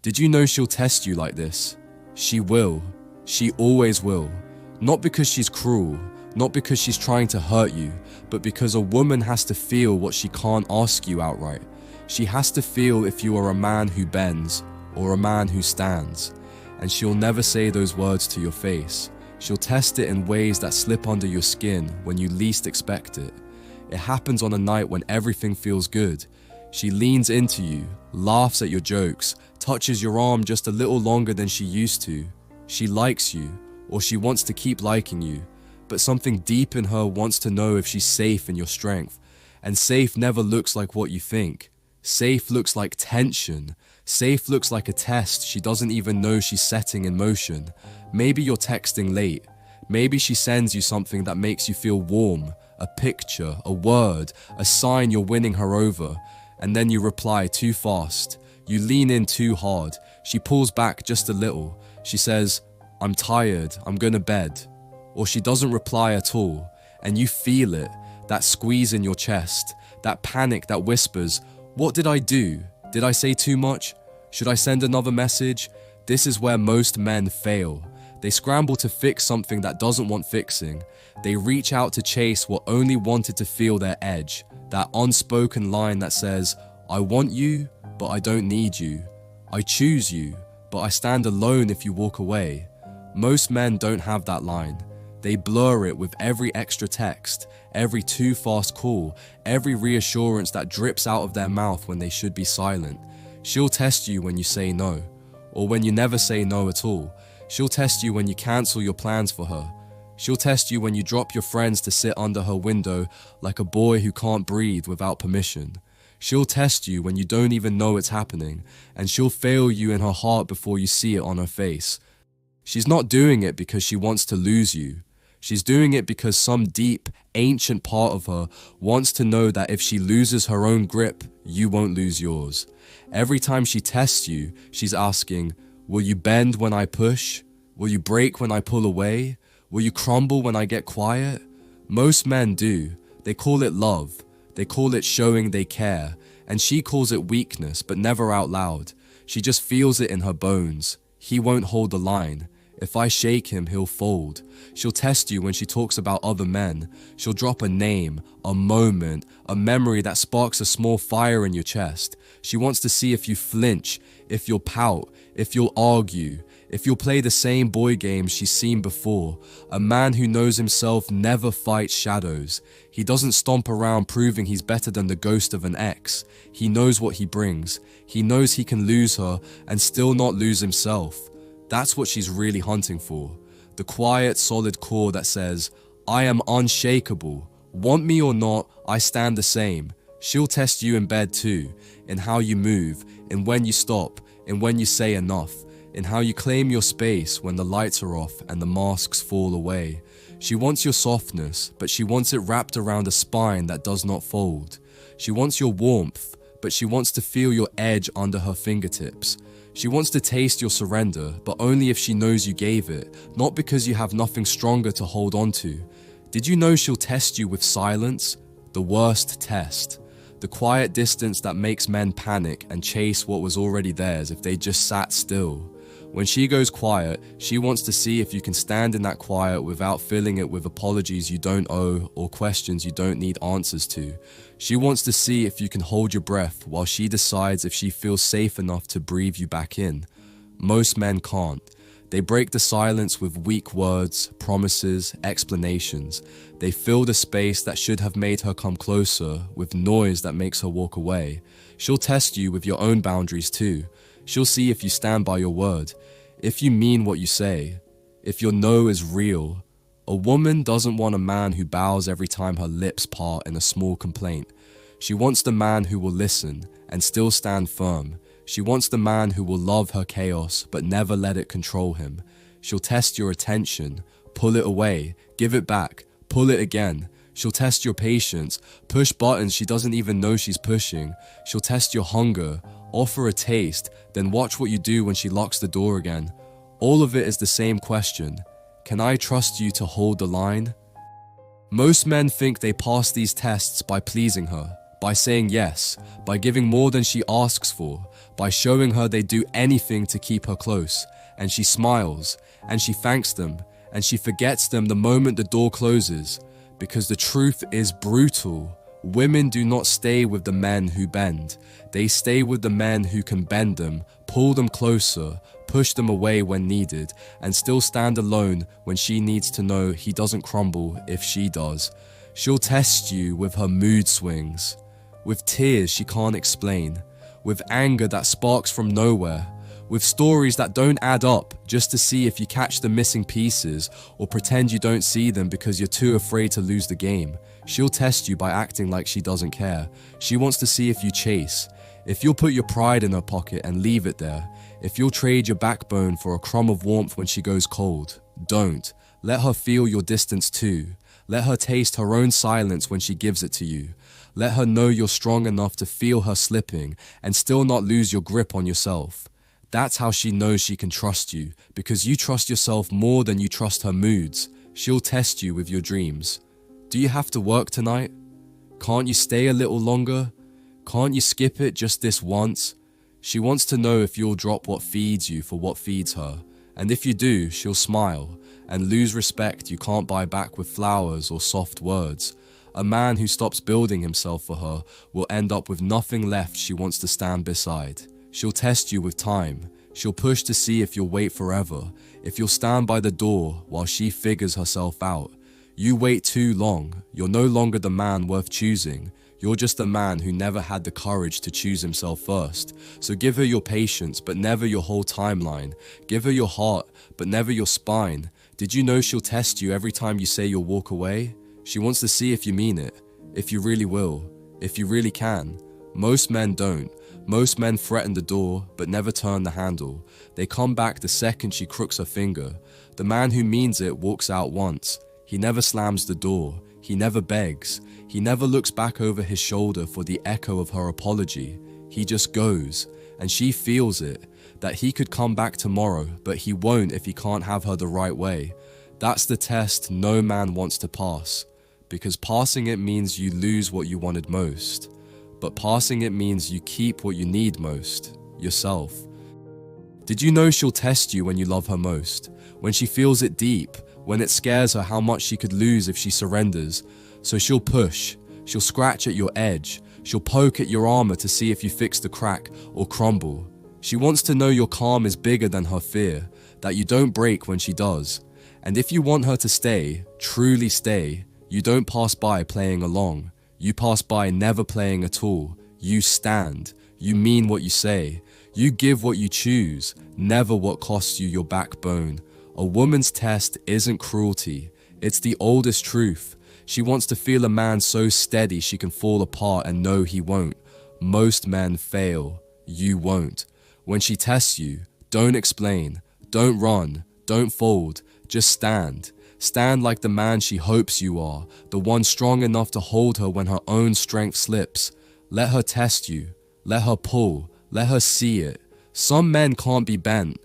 Did you know she'll test you like this? She will. She always will. Not because she's cruel, not because she's trying to hurt you, but because a woman has to feel what she can't ask you outright. She has to feel if you are a man who bends or a man who stands. And she'll never say those words to your face. She'll test it in ways that slip under your skin when you least expect it. It happens on a night when everything feels good. She leans into you, laughs at your jokes, touches your arm just a little longer than she used to. She likes you, or she wants to keep liking you, but something deep in her wants to know if she's safe in your strength. And safe never looks like what you think. Safe looks like tension. Safe looks like a test she doesn't even know she's setting in motion. Maybe you're texting late. Maybe she sends you something that makes you feel warm, a picture, a word, a sign you're winning her over, and then you reply too fast. You lean in too hard. She pulls back just a little. She says, "I'm tired, I'm going to bed." Or she doesn't reply at all, and you feel it, that squeeze in your chest, that panic that whispers, "What did I do? Did I say too much? Should I send another message?" This is where most men fail. They scramble to fix something that doesn't want fixing. They reach out to chase what only wanted to feel their edge, that unspoken line that says, "I want you, but I don't need you. I choose you, but I stand alone if you walk away." Most men don't have that line. They blur it with every extra text, every too fast call, every reassurance that drips out of their mouth when they should be silent. She'll test you when you say no, or when you never say no at all. She'll test you when you cancel your plans for her. She'll test you when you drop your friends to sit under her window like a boy who can't breathe without permission. She'll test you when you don't even know it's happening, and she'll fail you in her heart before you see it on her face. She's not doing it because she wants to lose you. She's doing it because some deep, ancient part of her wants to know that if she loses her own grip, you won't lose yours. Every time she tests you, she's asking, "Will you bend when I push? Will you break when I pull away? Will you crumble when I get quiet?" Most men do. They call it love. They call it showing they care. And she calls it weakness, but never out loud. She just feels it in her bones. He won't hold the line. If I shake him, he'll fold. She'll test you when she talks about other men. She'll drop a name, a moment, a memory that sparks a small fire in your chest. She wants to see if you flinch, if you'll pout, if you'll argue, if you'll play the same boy games she's seen before. A man who knows himself never fights shadows. He doesn't stomp around proving he's better than the ghost of an ex. He knows what he brings. He knows he can lose her and still not lose himself. That's what she's really hunting for. The quiet, solid core that says, "I am unshakable. Want me or not, I stand the same." She'll test you in bed too, in how you move, in when you stop, in when you say enough, in how you claim your space when the lights are off and the masks fall away. She wants your softness, but she wants it wrapped around a spine that does not fold. She wants your warmth, but she wants to feel your edge under her fingertips. She wants to taste your surrender, but only if she knows you gave it, not because you have nothing stronger to hold on to. Did you know she'll test you with silence? The worst test. The quiet distance that makes men panic and chase what was already theirs if they just sat still. When she goes quiet, she wants to see if you can stand in that quiet without filling it with apologies you don't owe or questions you don't need answers to. She wants to see if you can hold your breath while she decides if she feels safe enough to breathe you back in. Most men can't. They break the silence with weak words, promises, explanations. They fill the space that should have made her come closer with noise that makes her walk away. She'll test you with your own boundaries too. She'll see if you stand by your word, if you mean what you say, if your no is real. A woman doesn't want a man who bows every time her lips part in a small complaint. She wants the man who will listen and still stand firm. She wants the man who will love her chaos but never let it control him. She'll test your attention, pull it away, give it back, pull it again. She'll test your patience, push buttons she doesn't even know she's pushing. She'll test your hunger, offer a taste, then watch what you do when she locks the door again. All of it is the same question. Can I trust you to hold the line? Most men think they pass these tests by pleasing her, By saying yes, by giving more than she asks for, by showing her they do anything to keep her close, and she smiles, and she thanks them, and she forgets them the moment the door closes. Because the truth is brutal. Women do not stay with the men who bend. They stay with the men who can bend them, pull them closer, push them away when needed, and still stand alone when she needs to know he doesn't crumble if she does. She'll test you with her mood swings, with tears she can't explain, with anger that sparks from nowhere, with stories that don't add up just to see if you catch the missing pieces or pretend you don't see them because you're too afraid to lose the game. She'll test you by acting like she doesn't care. She wants to see if you chase, if you'll put your pride in her pocket and leave it there, if you'll trade your backbone for a crumb of warmth when she goes cold. Don't. Let her feel your distance too. Let her taste her own silence when she gives it to you. Let her know you're strong enough to feel her slipping and still not lose your grip on yourself. That's how she knows she can trust you, because you trust yourself more than you trust her moods. She'll test you with your dreams. Do you have to work tonight? Can't you stay a little longer? Can't you skip it just this once? She wants to know if you'll drop what feeds you for what feeds her. And if you do, she'll smile and lose respect you can't buy back with flowers or soft words. A man who stops building himself for her will end up with nothing left she wants to stand beside. She'll test you with time. She'll push to see if you'll wait forever, if you'll stand by the door while she figures herself out. You wait too long. You're no longer the man worth choosing. You're just a man who never had the courage to choose himself first. So give her your patience, but never your whole timeline. Give her your heart, but never your spine. Did you know she'll test you every time you say you'll walk away? She wants to see if you mean it, if you really will, if you really can. Most men don't. Most men threaten the door, but never turn the handle. They come back the second she crooks her finger. The man who means it walks out once. He never slams the door. He never begs. He never looks back over his shoulder for the echo of her apology. He just goes, and she feels it, that he could come back tomorrow, but he won't if he can't have her the right way. That's the test no man wants to pass, because passing it means you lose what you wanted most. But passing it means you keep what you need most, yourself. Did you know she'll test you when you love her most? When she feels it deep, when it scares her how much she could lose if she surrenders. So she'll push, she'll scratch at your edge, she'll poke at your armor to see if you fix the crack or crumble. She wants to know your calm is bigger than her fear, that you don't break when she does. And if you want her to stay, truly stay, you don't pass by playing along. You pass by never playing at all. You stand. You mean what you say. You give what you choose, never what costs you your backbone. A woman's test isn't cruelty. It's the oldest truth. She wants to feel a man so steady she can fall apart and know he won't. Most men fail. You won't. When she tests you, don't explain. Don't run. Don't fold. Just stand. Stand like the man she hopes you are, the one strong enough to hold her when her own strength slips. Let her test you. Let her pull. Let her see it. Some men can't be bent.